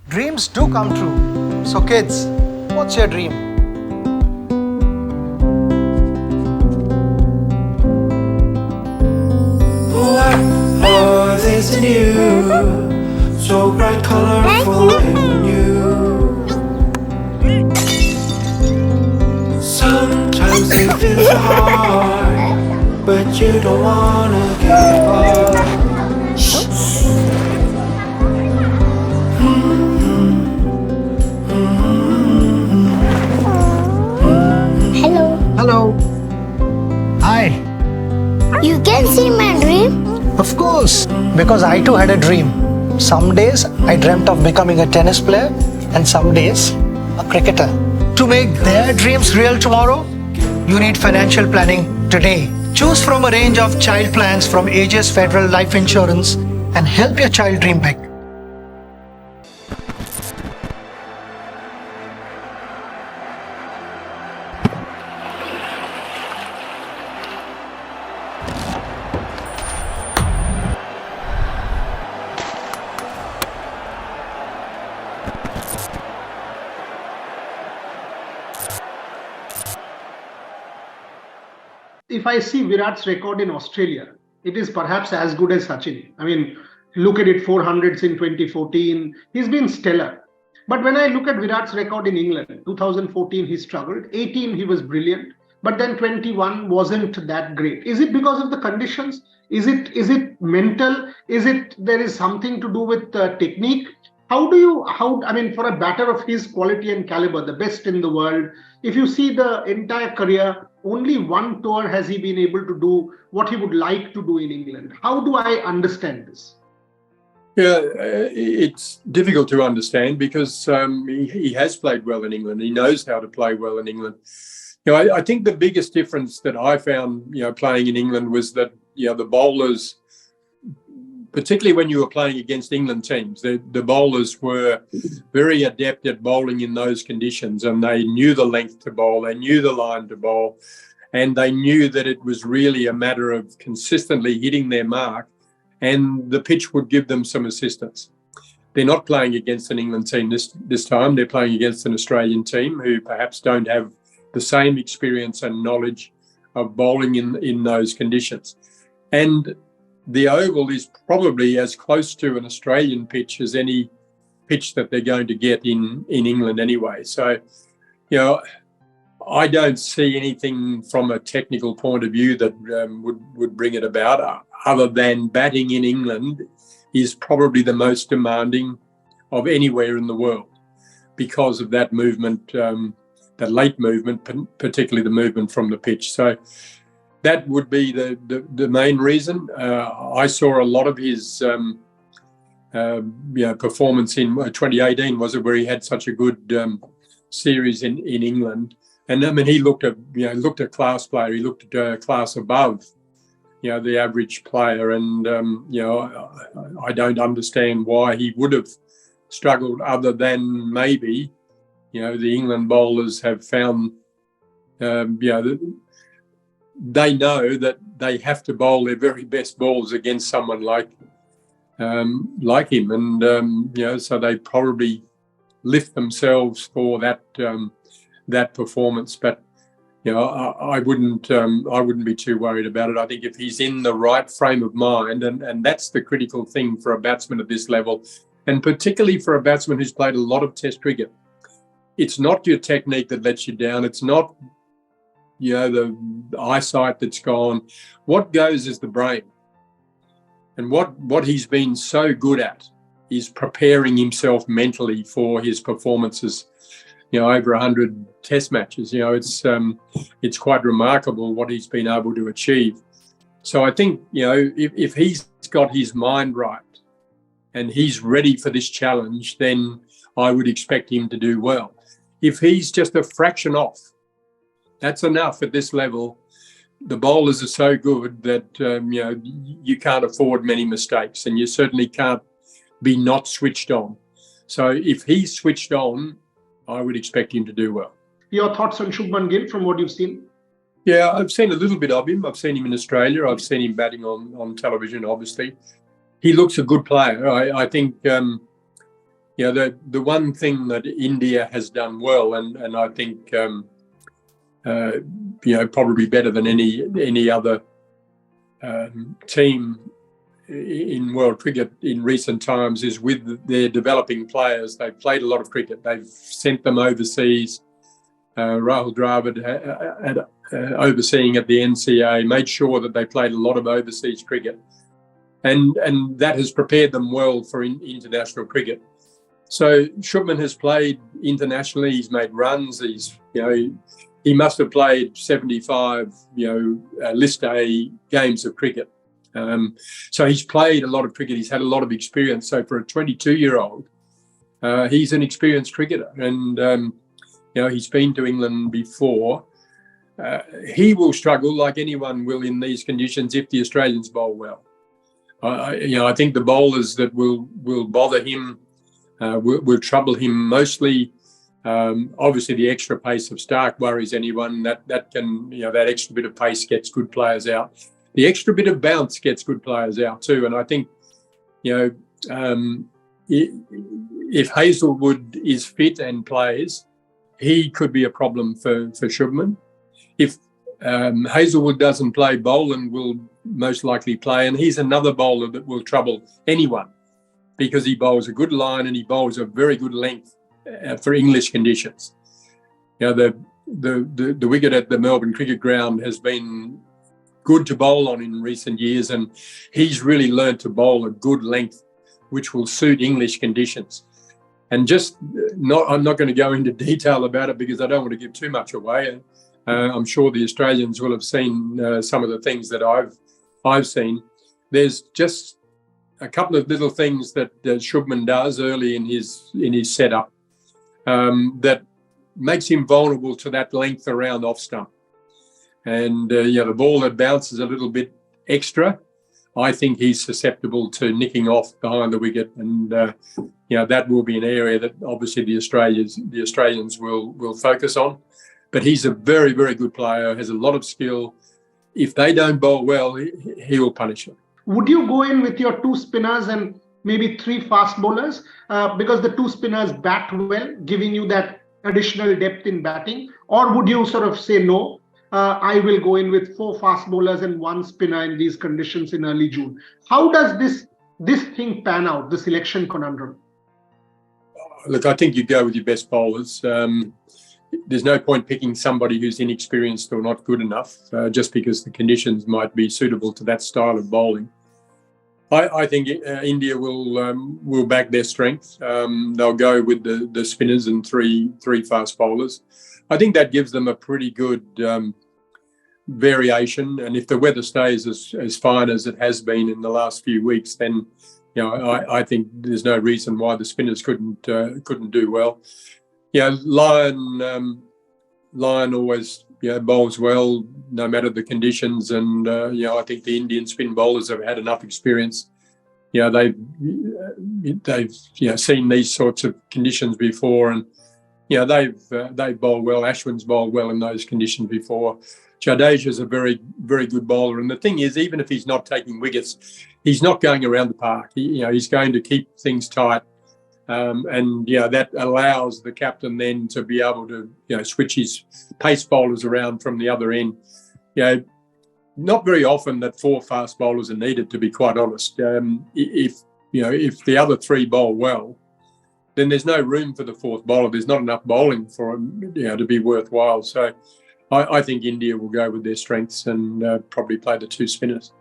Dreams do come true. So kids, what's your dream? What more is new? So bright, colorful, and new. Sometimes it feels hard, but you don't wanna give up. Hello. Hello. Hi. You can see my dream? Of course, because I too had a dream. Some days I dreamt of becoming a tennis player, and some days a cricketer. To make their dreams real tomorrow, you need financial planning today. Choose from a range of child plans from Aegis Federal Life Insurance and help your child dream big. If I see Virat's record in Australia, it is perhaps as good as Sachin. I mean, look at it, 400s in 2014. He's been stellar. But when I look at Virat's record in England, 2014 he struggled, 18 he was brilliant, but then 21 wasn't that great. Is it because of the conditions? Is it mental? Is it there is something to do with technique? How I mean, for a batter of his quality and caliber, the best in the world, if you see the entire career, only one tour has he been able to do what he would like to do in England. How do I understand this? Yeah, it's difficult to understand because he has played well in England. He knows how to play well in England. I think the biggest difference that I found, playing in England was that, the bowlers, particularly when you were playing against England teams, the bowlers were very adept at bowling in those conditions, and they knew the length to bowl, they knew the line to bowl, and they knew that it was really a matter of consistently hitting their mark, and the pitch would give them some assistance. They're not playing against an England team this time. They're playing against an Australian team who perhaps don't have the same experience and knowledge of bowling in those conditions. And the Oval is probably as close to an Australian pitch as any pitch that they're going to get in England anyway. So, I don't see anything from a technical point of view that would bring it about, other than batting in England is probably the most demanding of anywhere in the world because of that movement, that late movement, particularly the movement from the pitch. So that would be the main reason. I saw a lot of his performance in 2018, was it, where he had such a good series in England. And I mean, he looked a class player. He looked at a class above, the average player. And I don't understand why he would have struggled, other than maybe, the England bowlers have found, they know that they have to bowl their very best balls against someone like him, and so they probably lift themselves for that performance. But I wouldn't be too worried about it. I think if he's in the right frame of mind, and that's the critical thing for a batsman at this level, and particularly for a batsman who's played a lot of Test cricket, it's not your technique that lets you down. It's not the eyesight that's gone. What goes is the brain. And what he's been so good at is preparing himself mentally for his performances, over 100 Test matches. It's quite remarkable what he's been able to achieve. So I think, if he's got his mind right and he's ready for this challenge, then I would expect him to do well. If he's just a fraction off, that's enough at this level. The bowlers are so good that, you can't afford many mistakes, and you certainly can't be not switched on. So if he's switched on, I would expect him to do well. Your thoughts on Shubman Gill from what you've seen? Yeah, I've seen a little bit of him. I've seen him in Australia. I've seen him batting on television, obviously. He looks a good player. I think the one thing that India has done well, and I think probably better than any other team in world cricket in recent times, is with their developing players. They've played a lot of cricket. They've sent them overseas. Rahul Dravid had overseeing at the NCA, made sure that they played a lot of overseas cricket, and that has prepared them well for international cricket. So Shubman has played internationally. He's made runs. He must have played 75 List A games of cricket. So he's played a lot of cricket. He's had a lot of experience. So for a 22-year-old, he's an experienced cricketer, and he's been to England before. He will struggle like anyone will in these conditions if the Australians bowl well. I think the bowlers that will bother him, will trouble him mostly. Obviously, the extra pace of Stark worries anyone. That can, that extra bit of pace gets good players out. The extra bit of bounce gets good players out too. And I think, if Hazlewood is fit and plays, he could be a problem for Shubman. If Hazlewood doesn't play, Boland will most likely play, and he's another bowler that will trouble anyone because he bowls a good line and he bowls a very good length for English conditions. The wicket at the Melbourne Cricket Ground has been good to bowl on in recent years, and he's really learned to bowl a good length which will suit English conditions. And I'm not going to go into detail about it because I don't want to give too much away. I'm sure the Australians will have seen some of the things that I've seen. There's just a couple of little things that Shubman does early in his setup that makes him vulnerable to that length around off stump. And the ball that bounces a little bit extra, I think he's susceptible to nicking off behind the wicket, and that will be an area that obviously the Australians will focus on. But he's a very, very good player, has a lot of skill. If they don't bowl well, he will punish them. Would you go in with your 2 spinners and maybe 3 fast bowlers? Because the 2 spinners bat well, giving you that additional depth in batting? Or would you sort of say, no, I will go in with 4 fast bowlers and 1 spinner in these conditions in early June? How does this thing pan out, the selection conundrum? Look, I think you go with your best bowlers. There's no point picking somebody who's inexperienced or not good enough just because the conditions might be suitable to that style of bowling. I think India will back their strength. They'll go with the spinners and three fast bowlers. I think that gives them a pretty good variation. And if the weather stays as fine as it has been in the last few weeks, then I think there's no reason why the spinners couldn't do well. Lyon always bowls well no matter the conditions, and I think the Indian spin bowlers have had enough experience. They've seen these sorts of conditions before, and they've bowled well. Ashwin's bowled well in those conditions before. Jadeja's a very, very good bowler, and the thing is, even if he's not taking wickets, he's not going around the park. He's going to keep things tight. That allows the captain then to be able to, switch his pace bowlers around from the other end. Not very often that 4 fast bowlers are needed, to be quite honest. If the other 3 bowl well, then there's no room for the 4th bowler. There's not enough bowling for him, to be worthwhile. So I think India will go with their strengths and probably play the 2 spinners.